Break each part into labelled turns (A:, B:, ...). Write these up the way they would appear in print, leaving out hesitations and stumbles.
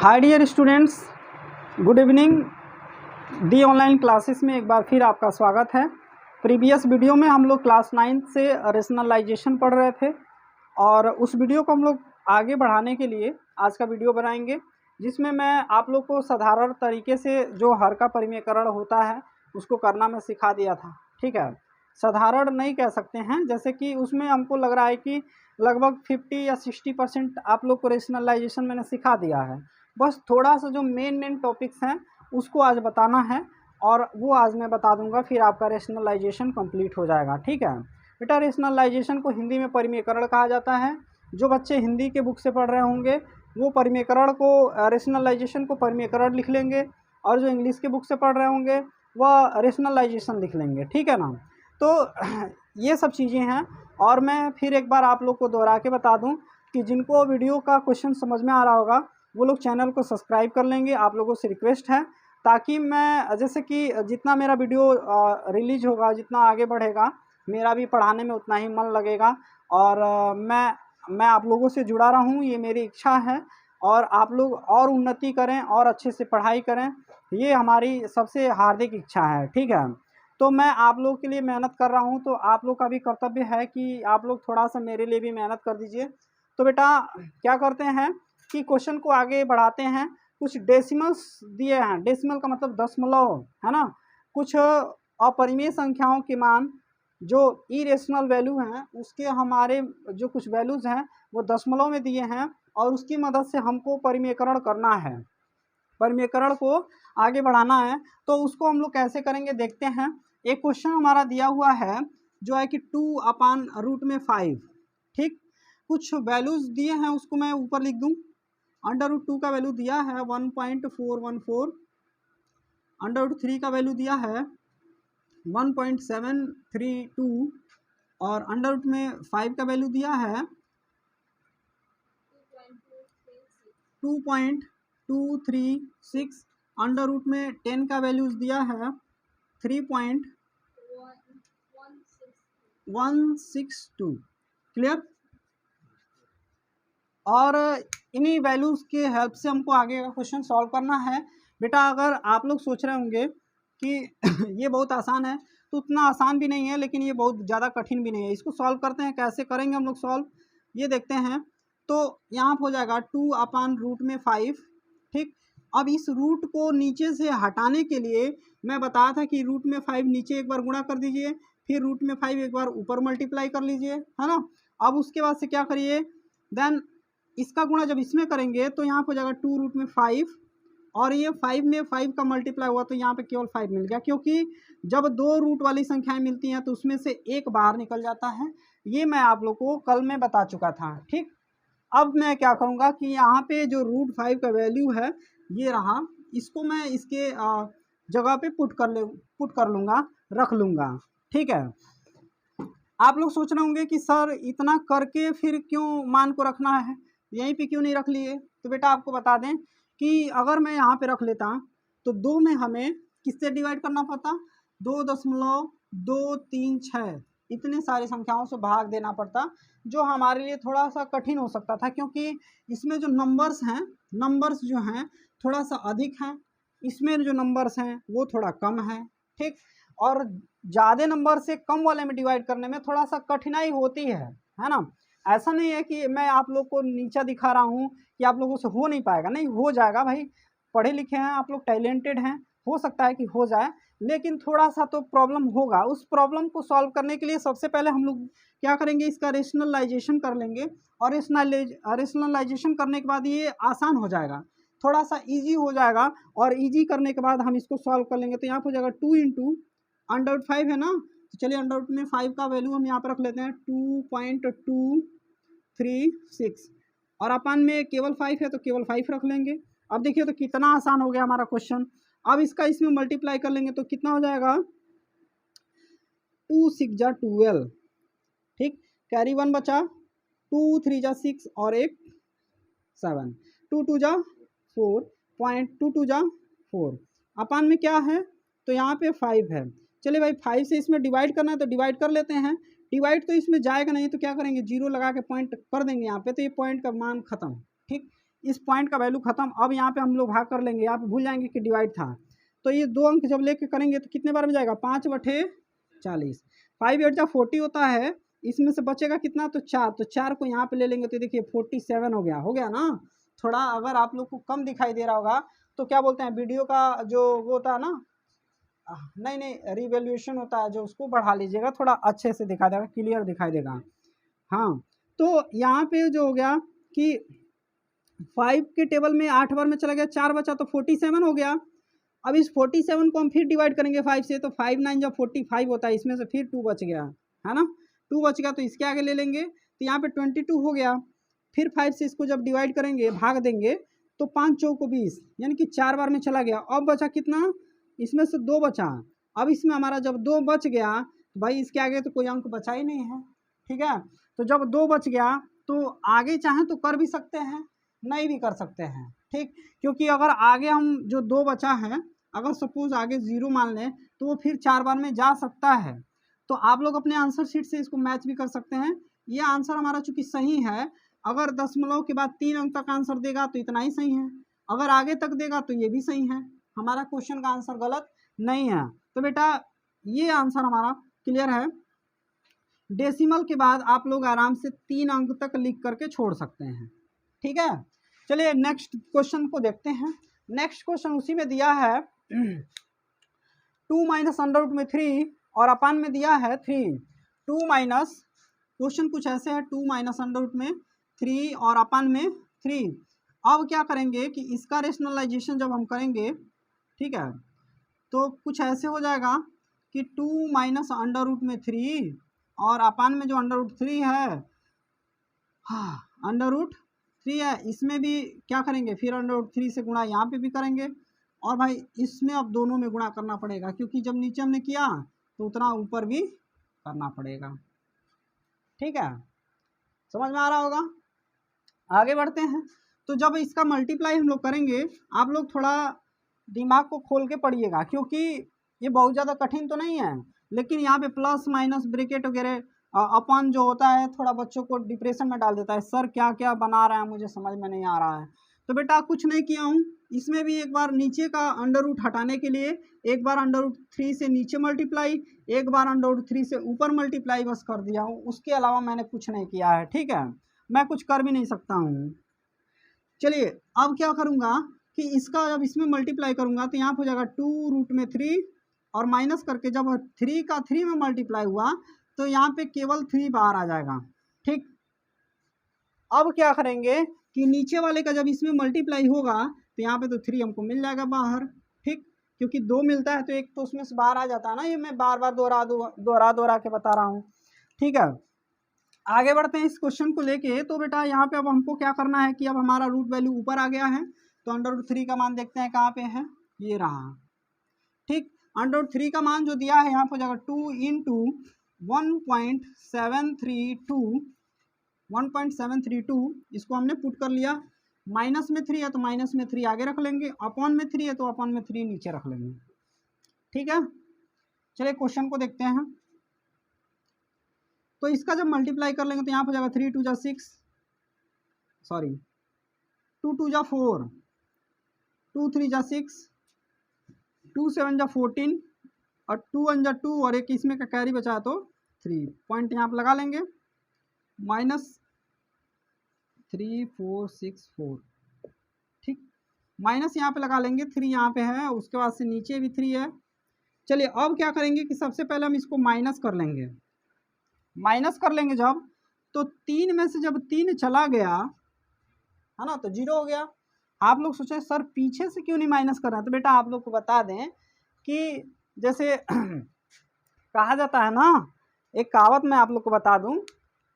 A: Hi dear students, good evening. The online classes में एक बार फिर आपका स्वागत है। प्रीवियस वीडियो में हम लोग क्लास 9 से रेशनलाइजेशन पढ़ रहे थे और उस वीडियो को हम लोग आगे बढ़ाने के लिए आज का वीडियो बनाएंगे, जिसमें मैं आप लोग को साधारण तरीके से जो हर का परिमेयकरण होता है उसको करना मैं सिखा दिया था। ठीक है, साधारण नहीं कह सकते हैं, जैसे कि उसमें हमको लग रहा है कि लगभग 50 या 60% आप लोग को रेशनलाइजेशन मैंने सिखा दिया है। बस थोड़ा सा जो मेन टॉपिक्स हैं उसको आज बताना है और वो आज मैं बता दूंगा, फिर आपका रेशनलाइजेशन कंप्लीट हो जाएगा। ठीक है बेटा, रेशनलाइजेशन को हिंदी में परिमेयकरण कहा जाता है। जो बच्चे हिंदी के बुक से पढ़ रहे होंगे वो परिमेयकरण को, रेशनलाइजेशन को परिमेयकरण लिख लेंगे, और जो इंग्लिश के बुक से पढ़ रहे होंगे वह रेशनलाइजेशन लिख लेंगे। ठीक है ना। तो ये सब चीज़ें हैं। और मैं फिर एक बार आप लोग को दोहरा के बता दूं कि जिनको वीडियो का क्वेश्चन समझ में आ रहा होगा वो लोग चैनल को सब्सक्राइब कर लेंगे। आप लोगों से रिक्वेस्ट है, ताकि मैं, जैसे कि जितना मेरा वीडियो रिलीज होगा, जितना आगे बढ़ेगा, मेरा भी पढ़ाने में उतना ही मन लगेगा और मैं आप लोगों से जुड़ा रहा हूँ, ये मेरी इच्छा है। और आप लोग और उन्नति करें और अच्छे से पढ़ाई करें, ये हमारी सबसे हार्दिक इच्छा है। ठीक है, तो मैं आप लोगों के लिए मेहनत कर रहा हूँ, तो आप लोग का भी कर्तव्य है कि आप लोग थोड़ा सा मेरे लिए भी मेहनत कर दीजिए। तो बेटा क्या करते हैं कि क्वेश्चन को आगे बढ़ाते हैं। कुछ डेसिमल्स दिए हैं, डेसिमल का मतलब दशमलव है ना। कुछ अपरिमेय संख्याओं के मान जो इरेशनल वैल्यू हैं उसके हमारे जो कुछ वैल्यूज़ हैं वो दशमलव में दिए हैं, और उसकी मदद से हमको परिमेयकरण करना है, परिमेयकरण को आगे बढ़ाना है। तो उसको हम लोग कैसे करेंगे देखते हैं। एक क्वेश्चन हमारा दिया हुआ है जो है कि 2/√5। ठीक, कुछ वैल्यूज दिए हैं, उसको मैं ऊपर लिख दूं। √2 का वैल्यू दिया है 1.414, √3 का वैल्यू दिया है 1.732, और √5 का वैल्यू दिया है 2.236, √10 का वैल्यूज दिया है 3.162। क्लियर। और इन्हीं वैल्यूज़ के हेल्प से हमको आगे का क्वेश्चन सॉल्व करना है। बेटा अगर आप लोग सोच रहे होंगे कि ये बहुत आसान है, तो उतना आसान भी नहीं है, लेकिन ये बहुत ज़्यादा कठिन भी नहीं है। इसको सॉल्व करते हैं, कैसे करेंगे हम लोग सॉल्व, ये देखते हैं। तो यहाँ पर हो जाएगा 2/√5। ठीक, अब इस रूट को नीचे से हटाने के लिए मैं बताया था कि √5 नीचे एक बार गुणा कर दीजिए, फिर √5 एक बार ऊपर मल्टीप्लाई कर लीजिए, है ना। अब उसके बाद से क्या करिए, देन इसका गुणा जब इसमें करेंगे तो यहाँ पर हो जाएगा 2√5, और ये 5 में 5 का मल्टीप्लाई हुआ तो यहाँ पे केवल 5 मिल गया, क्योंकि जब दो रूट वाली संख्याएं मिलती हैं तो उसमें से एक बाहर निकल जाता है। ये मैं आप लोग को कल में बता चुका था। ठीक, अब मैं क्या करूँगा कि यहाँ पे जो √5 का वैल्यू है ये रहा, इसको मैं इसके जगह पे पुट कर लूँगा, रख लूँगा। ठीक है, आप लोग सोच रहे होंगे कि सर इतना करके फिर क्यों मान को रखना है, यहीं पे क्यों नहीं रख लिए। तो बेटा आपको बता दें कि अगर मैं यहाँ पे रख लेता तो 2 में हमें किससे डिवाइड करना पड़ता, 2.236, इतने सारी संख्याओं से भाग देना पड़ता, जो हमारे लिए थोड़ा सा कठिन हो सकता था, क्योंकि इसमें जो नंबर्स हैं, नंबर्स जो हैं थोड़ा सा अधिक हैं, इसमें जो नंबर्स हैं वो थोड़ा कम है। ठीक, और ज़्यादा नंबर से कम वाले में डिवाइड करने में थोड़ा सा कठिनाई होती है ना। ऐसा नहीं है कि मैं आप लोग को नीचा दिखा रहा हूँ कि आप लोगों से हो नहीं पाएगा, नहीं हो जाएगा भाई, पढ़े लिखे हैं आप लोग, टैलेंटेड हैं, हो सकता है कि हो जाए, लेकिन थोड़ा सा तो प्रॉब्लम होगा। उस प्रॉब्लम को सॉल्व करने के लिए सबसे पहले हम लोग क्या करेंगे, इसका रेशनलाइजेशन कर लेंगे, और रेशनलाइजेशन करने के बाद ये आसान हो जाएगा, थोड़ा सा ईजी हो जाएगा, और ईजी करने के बाद हम इसको सॉल्व कर लेंगे। तो यहाँ पर हो जाएगा 2 इंटू √5 है ना, तो चलिए √5 का वैल्यू हम यहाँ पर रख लेते हैं 2.236, और अपन में केवल 5 है तो केवल 5 रख लेंगे। अब देखिए तो कितना आसान हो गया हमारा क्वेश्चन। अब इसका इसमें मल्टीप्लाई कर लेंगे तो कितना हो जाएगा, 2 6 जा 12। ठीक, कैरी 1 बचा, 2 3 जा 6 और 1 7, 2 2 जा 4, 0.22 जा 4, अपन में क्या है तो यहाँ पे 5 है। चलिए भाई 5 से इसमें डिवाइड करना है तो डिवाइड कर लेते हैं। डिवाइड तो इसमें जाएगा नहीं, तो क्या करेंगे, जीरो लगा के पॉइंट कर देंगे यहाँ पे, तो ये पॉइंट का मान खत्म। ठीक, इस पॉइंट का वैल्यू खत्म। अब यहाँ पे हम लोग भाग कर लेंगे, यहाँ पे भूल जाएंगे कि डिवाइड था। तो ये 2 अंक जब लेके करेंगे तो कितने बार में जाएगा, 5/40। 5×8 होता है, इसमें से बचेगा कितना, तो 4। तो 4 को यहाँ पे ले लेंगे तो देखिए 47 हो गया ना। थोड़ा अगर आप लोग को कम दिखाई दे रहा होगा तो क्या बोलते हैं, वीडियो का जो वो होता है ना, नहीं रिवोल्यूशन होता है जो, उसको बढ़ा लीजिएगा, थोड़ा अच्छे से दिखाई देगा, क्लियर दिखाई देगा। हाँ, तो यहाँ पे जो हो गया कि 5 के टेबल में 8 बार में चला गया, 4 बचा तो 47 हो गया। अब इस 47 को हम फिर डिवाइड करेंगे 5 से, तो 5 9 जब 45 होता है, इसमें से फिर 2 बच गया है ना, 2 बच गया तो इसके आगे ले लेंगे तो यहाँ पे 22 हो गया। फिर 5 से इसको जब डिवाइड करेंगे, भाग देंगे तो 5 चौको 20, यानी कि 4 बार में चला गया। अब बचा कितना, इसमें से 2 बचा। अब इसमें हमारा जब 2 बच गया तो भाई इसके आगे तो कोई अंक बचा ही नहीं है, ठीक है। तो जब 2 बच गया तो आगे चाहें तो कर भी सकते हैं, नहीं भी कर सकते हैं, ठीक। क्योंकि अगर आगे हम जो 2 बचा है, अगर सपोज आगे 0 मान लें तो वो फिर 4 बार में जा सकता है। तो आप लोग अपने आंसर शीट से इसको मैच भी कर सकते हैं। ये आंसर हमारा चूंकि सही है, अगर दशमलव के बाद 3 अंक तक आंसर देगा तो इतना ही सही है, अगर आगे तक देगा तो ये भी सही है, हमारा क्वेश्चन का आंसर गलत नहीं है। तो बेटा ये आंसर हमारा क्लियर है। डेसिमल के बाद आप लोग आराम से 3 अंक तक लिख करके छोड़ सकते हैं, ठीक है। चलिए नेक्स्ट क्वेश्चन को देखते हैं। नेक्स्ट क्वेश्चन उसी में दिया है 2 माइनस अंडर रूट में 3 और अपान में दिया है 3। 2 माइनस, क्वेश्चन कुछ ऐसे है, 2 माइनस अंडर रूट में 3 और अपान में 3। अब क्या करेंगे कि इसका रेशनलाइजेशन जब हम करेंगे, ठीक है, तो कुछ ऐसे हो जाएगा कि 2 माइनस अंडर रूट में 3 और अपान में जो अंडर रूट 3 है, हाँ अंडर रूट 3 है, इसमें भी क्या करेंगे, फिर अंडर रूट 3 से गुणा यहाँ पे भी करेंगे। और भाई इसमें अब दोनों में गुणा करना पड़ेगा, क्योंकि जब नीचे हमने किया तो उतना ऊपर भी करना पड़ेगा, ठीक है। समझ में आ रहा होगा। आगे बढ़ते हैं। तो जब इसका मल्टीप्लाई हम लोग करेंगे, आप लोग थोड़ा दिमाग को खोल के पढ़िएगा, क्योंकि ये बहुत ज़्यादा कठिन तो नहीं है, लेकिन यहाँ पे प्लस माइनस ब्रैकेट वगैरह अपन जो होता है थोड़ा बच्चों को डिप्रेशन में डाल देता है, सर क्या क्या बना रहे हैं मुझे समझ में नहीं आ रहा है। तो बेटा कुछ नहीं किया हूँ, इसमें भी एक बार नीचे का अंडर रूट हटाने के लिए एक बार अंडर रूट 3 से नीचे मल्टीप्लाई, एक बार अंडर रूट 3 से ऊपर मल्टीप्लाई बस कर दिया हूँ, उसके अलावा मैंने कुछ नहीं किया है, ठीक है। मैं कुछ कर भी नहीं सकता हूँ। चलिए अब क्या करूँगा कि इसका जब इसमें मल्टीप्लाई करूँगा तो यहाँ पर हो जाएगा 2 रूट में 3 और माइनस करके जब 3 का 3 में मल्टीप्लाई हुआ तो यहाँ पे केवल 3 बाहर आ जाएगा, ठीक। अब क्या करेंगे कि नीचे वाले का जब इसमें मल्टीप्लाई होगा तो यहाँ पे तो 3 हमको मिल जाएगा बाहर, ठीक, क्योंकि 2 मिलता है तो एक तो उसमें से बाहर आ जाता है ना, ये मैं बार बार दोहरा के बता रहा हूँ, ठीक है। आगे बढ़ते हैं इस क्वेश्चन को लेके। तो बेटा यहाँ पे अब हमको क्या करना है कि अब हमारा रूट वैल्यू ऊपर आ गया है, तो अंडर रूट 3 का मान देखते हैं कहाँ पे है, ये रहा, ठीक। अंडर रूट 3 का मान जो दिया है यहाँ पर हो जाएगा 2 इंटू 1.732, इसको हमने पुट कर लिया। माइनस में 3 है तो माइनस में 3 आगे रख लेंगे, अपॉन में 3 है तो अपॉन में 3 नीचे रख लेंगे, ठीक है। चलिए क्वेश्चन को देखते हैं। तो इसका जब मल्टीप्लाई कर लेंगे तो यहाँ पर जाएगा 3 2 जा 6, सॉरी 2 2 जा 4, 2 3 जा 6, 2 7 जा 14 और 2 1 जा 2 और एक इसमें का कैरी बचा तो 3 पॉइंट यहाँ पर लगा लेंगे, माइनस 3 4 6 4, ठीक। माइनस यहाँ पे लगा लेंगे, 3 यहाँ पे है, उसके बाद से नीचे भी 3 है। चलिए अब क्या करेंगे कि सबसे पहले हम इसको माइनस कर लेंगे। माइनस कर लेंगे जब, तो 3 में से जब 3 चला गया है ना तो 0 हो गया। आप लोग सोचे सर पीछे से क्यों नहीं माइनस कर रहे हैं, तो बेटा आप लोग को बता दें कि जैसे कहा जाता है ना, एक कहावत मैं आप लोग को बता दूं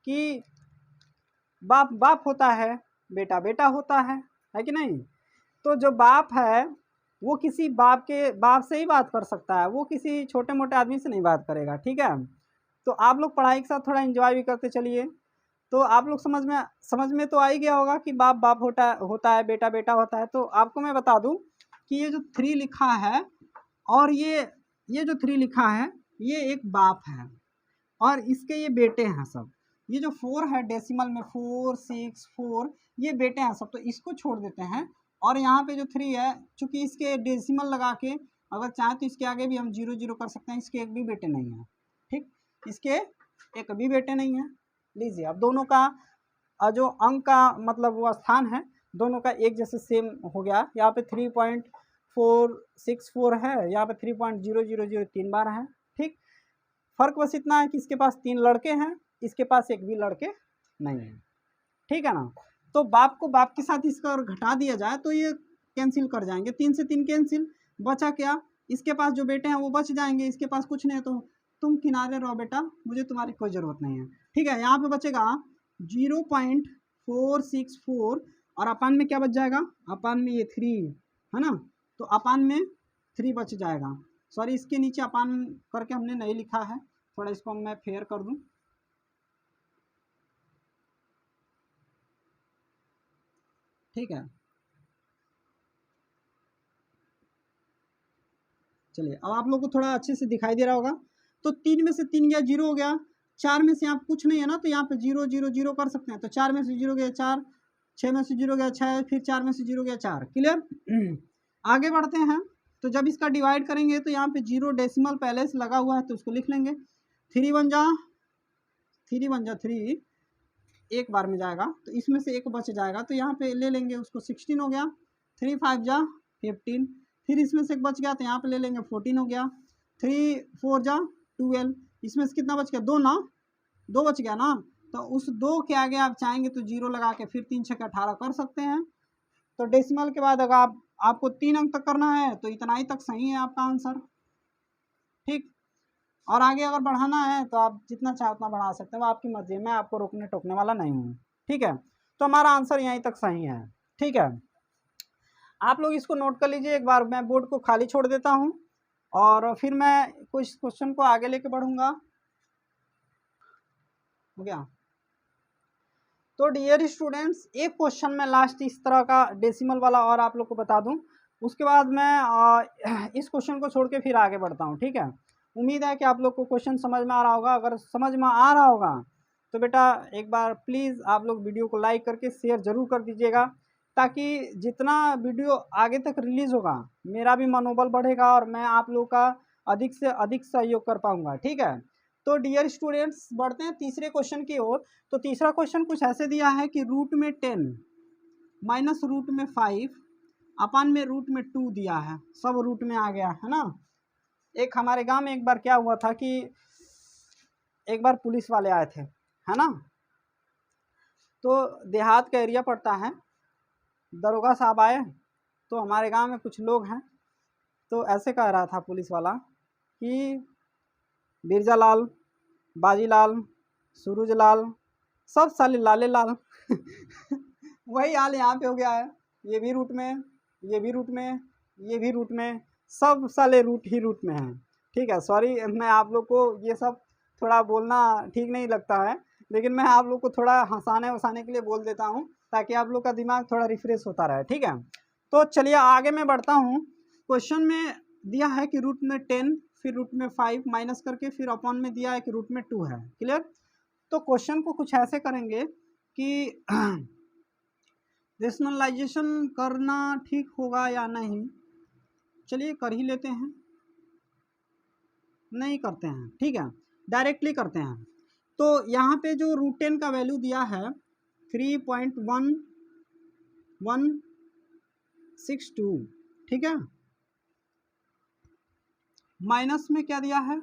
A: कि बाप बाप होता है, बेटा बेटा होता है कि नहीं। तो जो बाप है वो किसी बाप से ही बात कर सकता है, वो किसी छोटे मोटे आदमी से नहीं बात करेगा, ठीक है। तो आप लोग पढ़ाई के साथ थोड़ा एंजॉय भी करते चलिए, तो आप लोग समझ में तो आ ही गया होगा कि बाप बाप होता है, बेटा बेटा होता है। तो आपको मैं बता दूं कि ये जो 3 लिखा है और ये जो 3 लिखा है ये एक बाप है और इसके ये बेटे हैं सब। ये जो 4 है डेसिमल में 4 6 4 ये बेटे हैं सब, तो इसको छोड़ देते हैं। और यहाँ पे जो 3 है, चूंकि इसके डेसिमल लगा के अगर चाहें तो इसके आगे भी हम 0 0 कर सकते हैं। इसके एक भी बेटे नहीं है, ठीक, इसके एक भी बेटे नहीं है। लीजिए अब दोनों का जो अंक का मतलब वो स्थान है दोनों का एक जैसे सेम हो गया। यहाँ पे 3.464 है, यहाँ पे 3.000 3 बार है, ठीक। फर्क बस इतना है कि इसके पास 3 लड़के हैं, इसके पास एक भी लड़के नहीं है, ठीक है ना। तो बाप को बाप के साथ इसका घटा दिया जाए तो ये कैंसिल कर जाएंगे, 3 से 3 कैंसिल, बचा क्या, इसके पास जो बेटे हैं वो बच जाएंगे, इसके पास कुछ नहीं है, तो तुम किनारे रहो बेटा, मुझे तुम्हारी कोई ज़रूरत नहीं है, ठीक है। यहाँ पे बचेगा 0.464 और अपान में क्या बच जाएगा, अपान में ये 3 है ना, तो अपान में 3 बच जाएगा। सॉरी इसके नीचे अपान करके हमने नहीं लिखा है, थोड़ा इसको मैं फेयर कर दूं, ठीक है। चलिए अब आप लोग को थोड़ा अच्छे से दिखाई दे रहा होगा। तो 3 में से 3 गया 0 हो गया, 4 में से यहाँ कुछ नहीं है ना, तो यहाँ पे 0 0 0 कर सकते हैं। तो 4 में से 0 गया 4, 6 में से 0 गया 6, फिर 4 में से 0 गया 4, क्लियर। आगे बढ़ते हैं। तो जब इसका डिवाइड करेंगे तो यहाँ पे 0 डेसिमल पहले से लगा हुआ है तो उसको लिख लेंगे। 3 1 जा 3, एक बार में जाएगा तो इसमें से एक बच जाएगा, तो यहाँ पे ले लेंगे उसको, 16 हो गया। 3 5 जा 15, फिर इसमें से एक बच गया तो यहाँ पे ले लेंगे 14 हो गया। 3 4 जा 12, इसमें से कितना बच गया, 2 ना, 2 बच गया ना, तो उस 2 के आगे आप चाहेंगे तो 0 लगा के फिर 3 6 18 कर सकते हैं। तो डेसिमल के बाद अगर आपको 3 अंक तक करना है तो इतना ही तक सही है आपका आंसर, ठीक। और आगे अगर बढ़ाना है तो आप जितना चाहे उतना बढ़ा सकते हैं, वो आपकी मर्जी है, मैं आपको रोकने टोकने वाला नहीं हूँ, ठीक है। तो हमारा आंसर यहीं तक सही है, ठीक है। आप लोग इसको नोट कर लीजिए, एक बार मैं बोर्ड को खाली छोड़ देता हूँ और फिर मैं कुछ क्वेश्चन को आगे लेके बढ़ूंगा, हो गया। तो डियर स्टूडेंट्स एक क्वेश्चन में लास्ट इस तरह का डेसिमल वाला और आप लोग को बता दूं, उसके बाद मैं इस क्वेश्चन को छोड़ के फिर आगे बढ़ता हूं, ठीक है। उम्मीद है कि आप लोग को क्वेश्चन समझ में आ रहा होगा। अगर समझ में आ रहा होगा तो बेटा एक बार प्लीज़ आप लोग वीडियो को लाइक करके शेयर ज़रूर कर दीजिएगा, ताकि जितना वीडियो आगे तक रिलीज़ होगा मेरा भी मनोबल बढ़ेगा और मैं आप लोग का अधिक से अधिक सहयोग कर पाऊँगा, ठीक है। तो डियर स्टूडेंट्स बढ़ते हैं तीसरे क्वेश्चन की ओर। तो तीसरा क्वेश्चन कुछ ऐसे दिया है कि रूट में 10 माइनस रूट में 5 अपान में रूट में 2 दिया है, सब रूट में आ गया है ना। एक हमारे गांव में एक बार क्या हुआ था कि एक बार पुलिस वाले आए थे, है ना। तो देहात का एरिया पड़ता है, दरोगा साहब आए तो हमारे गांव में कुछ लोग हैं, तो ऐसे कह रहा था पुलिस वाला कि बिरजा लाल, बाजीलाल, सूरजलाल, सब साले लाले लाल वही हाल यहाँ पे हो गया है, ये भी रूट में, ये भी रूट में, ये भी रूट में, सब साले रूट ही रूट में हैं, ठीक है। सॉरी मैं आप लोग को ये सब थोड़ा बोलना ठीक नहीं लगता है, लेकिन मैं आप लोग को थोड़ा हंसाने वसाने के लिए बोल देता हूँ ताकि आप लोग का दिमाग थोड़ा रिफ्रेश होता रहे, ठीक है। तो चलिए आगे मैं बढ़ता हूँ। क्वेश्चन में दिया है कि रूट में 10 फिर रूट में 5 माइनस करके फिर अपॉन में दिया है कि रूट में 2 है, क्लियर। तो क्वेश्चन को कुछ ऐसे करेंगे कि रेशनलाइजेशन करना ठीक होगा या नहीं, चलिए कर ही लेते हैं, नहीं करते हैं, ठीक है, डायरेक्टली करते हैं। तो यहाँ पे जो रूट 10 का वैल्यू दिया है 3.1162, ठीक है। माइनस में क्या दिया है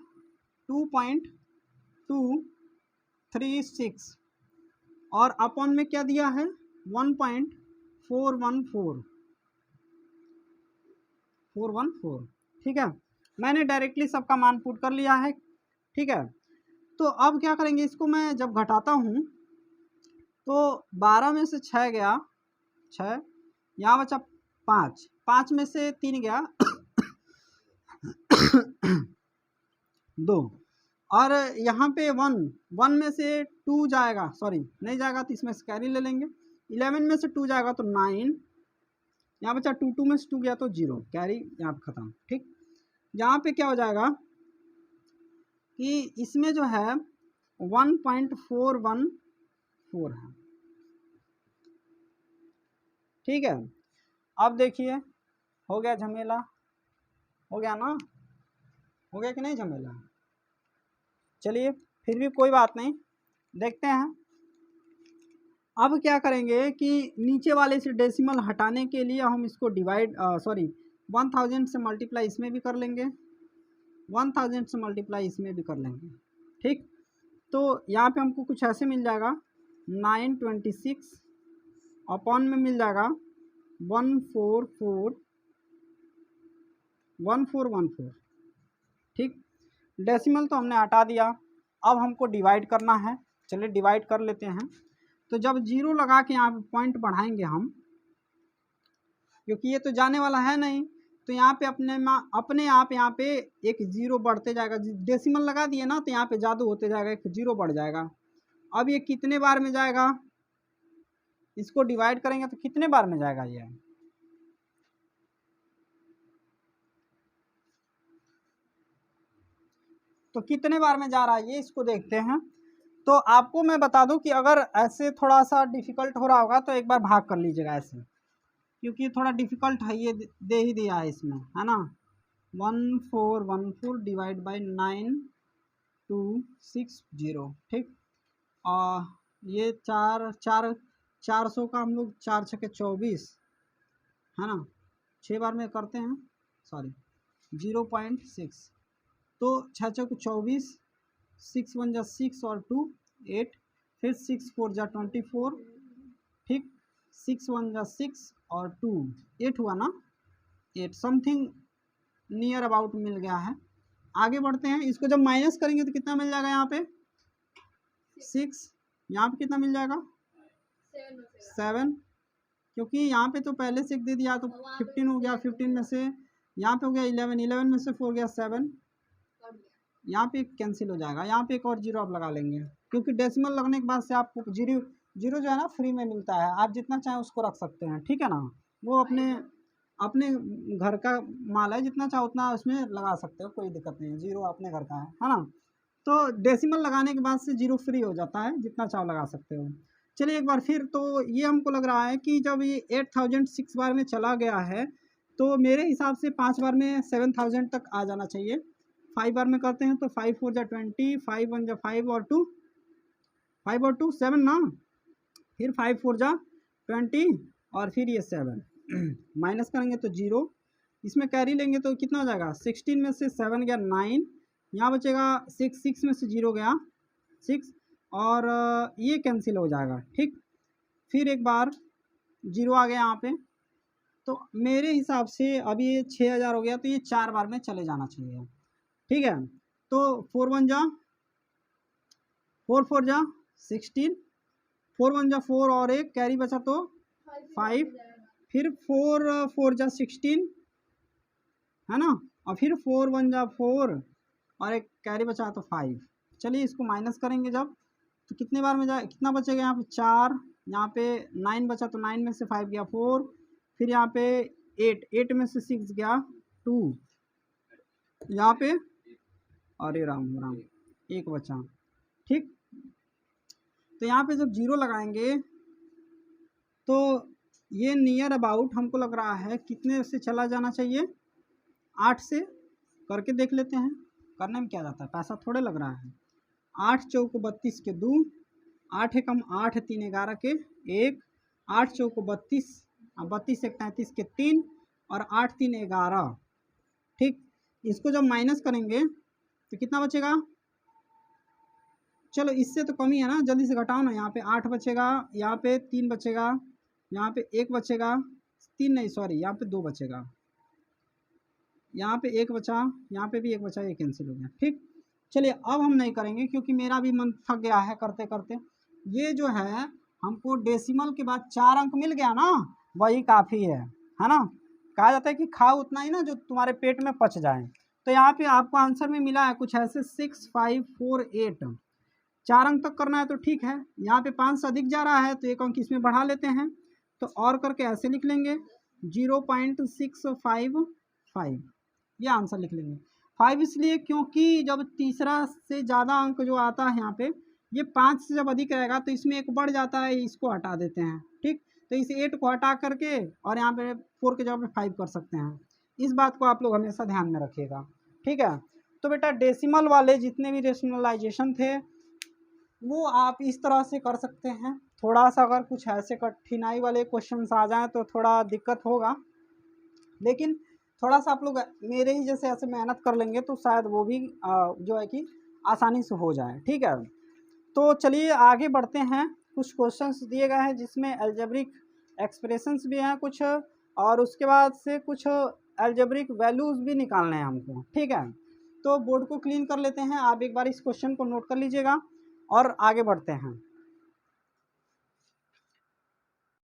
A: 2.236 और अपॉन में क्या दिया है 1.414, ठीक है। मैंने डायरेक्टली सबका मान पुट कर लिया है, ठीक है। तो अब क्या करेंगे, इसको मैं जब घटाता हूँ तो 12 में से 6 गया 6, यहाँ बचा 5, 5 में से 3 गया 2 और यहाँ पे 1 में से 2 जाएगा, सॉरी नहीं जाएगा तो इसमें से कैरी ले लेंगे। 11 में से 2 जाएगा तो 9, यहाँ बचा 2, 2 में से 2 गया तो 0, कैरी यहाँ पे खत्म, ठीक। यहाँ पे क्या हो जाएगा कि इसमें जो है 1.414 है। ठीक है, अब देखिए हो गया झमेला, हो गया ना, हो गया कि नहीं झमेला। चलिए फिर भी कोई बात नहीं, देखते हैं। अब क्या करेंगे कि नीचे वाले से डेसिमल हटाने के लिए हम इसको डिवाइड 1000 से मल्टीप्लाई इसमें भी कर लेंगे, 1000 से मल्टीप्लाई इसमें भी कर लेंगे। ठीक, तो यहाँ पे हमको कुछ ऐसे मिल जाएगा 926 अपॉन में मिल जाएगा 1414। ठीक, डेसिमल तो हमने हटा दिया, अब हमको डिवाइड करना है। चलिए डिवाइड कर लेते हैं। तो जब जीरो लगा के यहाँ पे पॉइंट बढ़ाएंगे हम, क्योंकि ये तो जाने वाला है नहीं, तो यहाँ पे अपने आप यहाँ पे एक जीरो बढ़ते जाएगा। डेसिमल लगा दिए ना, तो यहाँ पे जादू होते जाएगा, एक जीरो बढ़ जाएगा। अब ये कितने बार में जाएगा, इसको डिवाइड करेंगे तो कितने बार में जाएगा ये, तो कितने बार में जा रहा है ये, इसको देखते हैं। तो आपको मैं बता दूं कि अगर ऐसे थोड़ा सा डिफिकल्ट हो रहा होगा तो एक बार भाग कर लीजिएगा ऐसे, क्योंकि थोड़ा डिफिकल्ट है, ये दे ही दिया है इसमें, है ना। 1414 डिवाइड बाई 9260। ठीक, और ये 400 का हम लोग 4 छके 24, है ना, 6 बार में करते हैं, सॉरी 0.6, तो 6 छके 24, 6 1 जा 6 और 2 8, फिर 6 4 जा 24। ठीक, 6 1 जा 6 और 2 8 हुआ ना, 8 समथिंग नियर अबाउट मिल गया है। आगे बढ़ते हैं, इसको जब माइनस करेंगे तो कितना मिल जाएगा, यहाँ पे 6, यहाँ पे कितना मिल जाएगा 7, क्योंकि यहाँ पे तो पहले से दे दिया, तो 15 हो गया, 15 में से यहाँ पे हो गया 11, 11 में से 4 गया 7, यहाँ पे कैंसिल हो जाएगा। यहाँ पे एक और जीरो आप लगा लेंगे, क्योंकि डेसिमल लगने के बाद से आपको जीरो जीरो जो है ना फ्री में मिलता है, आप जितना चाहें उसको रख सकते हैं। ठीक है ना, वो अपने अपने घर का माल है, जितना चाहे उतना उसमें लगा सकते हो, कोई दिक्कत नहीं है, जीरो अपने घर का है ना। तो डेसिमल लगाने के बाद से जीरो फ्री हो जाता है, जितना चाहो लगा सकते हो। चलिए एक बार फिर, तो ये हमको लग रहा है कि जब ये 8000 6 बार में चला गया है, तो मेरे हिसाब से 5 बार में 7000 तक आ जाना चाहिए। 5 बार में करते हैं तो 5 4 जा 20, 5 1 जा 5 और 2, 5 और 2 7 ना, फिर 5 4 जा 20 और फिर ये 7 माइनस करेंगे तो जीरो, इसमें कैरी लेंगे तो कितना हो जाएगा, 16 में से 7 गया 9, यहाँ बचेगा 6, 6 में से जीरो गया 6, और ये कैंसिल हो जाएगा। ठीक, फिर एक बार जीरो आ गया यहाँ पे, तो मेरे हिसाब से अभी ये 6000 हो गया, तो ये 4 बार में चले जाना चाहिए। ठीक है, तो 4 1 जा 4 4 जा 16, 4 1 जा 4 और एक कैरी बचा तो 5, फिर 4 4 जा 16, है ना, और फिर 4 1 जा 4 और एक कैरी बचा तो 5। चलिए इसको माइनस करेंगे जब, तो कितने बार में जाए, कितना बचेगा यहाँ पे 4, यहाँ पे 9 बचा तो 9 में से 5 गया 4, फिर यहाँ पे 8, 8 में से 6 गया 2, यहाँ पे अरे राम राम एक बचा। ठीक, तो यहाँ पे जब जीरो लगाएंगे तो ये नियर अबाउट हमको लग रहा है कितने से चला जाना चाहिए, 8 से। करके देख लेते हैं, करने में क्या जाता है, पैसा थोड़े लग रहा है। 8 चौको 32 के 2, 8 एकम 8 3 11 के 1, 8 चौको 32, 32 एक 33 के 3 और 8 3 11। ठीक, इसको जब माइनस करेंगे तो कितना बचेगा, चलो इससे तो कम ही है ना, जल्दी से घटाओ ना। यहाँ पे 8 बचेगा, यहाँ पे 3 बचेगा, यहाँ पे 1 बचेगा, 3 नहीं सॉरी, यहाँ पे 2 बचेगा, यहाँ पे 1 बचा, यहाँ पे भी 1 बचा, ये कैंसिल हो गया। ठीक, चलिए अब हम नहीं करेंगे क्योंकि मेरा भी मन थक गया है करते करते। ये जो है हमको डेसिमल के बाद 4 अंक मिल गया ना, वही काफ़ी है ना। कहा जाता है कि खाओ उतना ही ना जो तुम्हारे पेट में पच जाए। तो यहाँ पे आपको आंसर में मिला है कुछ ऐसे 6 5 4 8, 4 अंक तक करना है तो ठीक है। यहाँ पे 5 से अधिक जा रहा है तो 1 अंक इसमें बढ़ा लेते हैं, तो और करके ऐसे लिख लेंगे 0.655, ये आंसर लिख लेंगे। 5 इसलिए क्योंकि जब तीसरा से ज़्यादा अंक जो आता है यहाँ पे ये 5 से जब अधिक रहेगा तो इसमें एक बढ़ जाता है, इसको हटा देते हैं। ठीक, तो इस 8 को हटा करके और यहाँ पे 4 के जगह पे 5 कर सकते हैं। इस बात को आप लोग हमेशा ध्यान में रखिएगा। ठीक है, तो बेटा डेसिमल वाले जितने भी रेशनलाइजेशन थे वो आप इस तरह से कर सकते हैं। थोड़ा सा अगर कुछ ऐसे कठिनाई वाले क्वेश्चन आ जाएँ तो थोड़ा दिक्कत होगा, लेकिन थोड़ा सा आप लोग मेरे ही जैसे ऐसे मेहनत कर लेंगे तो शायद वो भी जो है कि आसानी से हो जाए। ठीक है, तो चलिए आगे बढ़ते हैं। कुछ क्वेश्चंस दिए गए हैं जिसमें अलजेब्रिक एक्सप्रेशंस भी हैं कुछ, और उसके बाद से कुछ अलजेब्रिक वैल्यूज़ भी निकालने हैं हमको। ठीक है, तो बोर्ड को क्लीन कर लेते हैं। आप एक बार इस क्वेश्चन को नोट कर लीजिएगा और आगे बढ़ते हैं।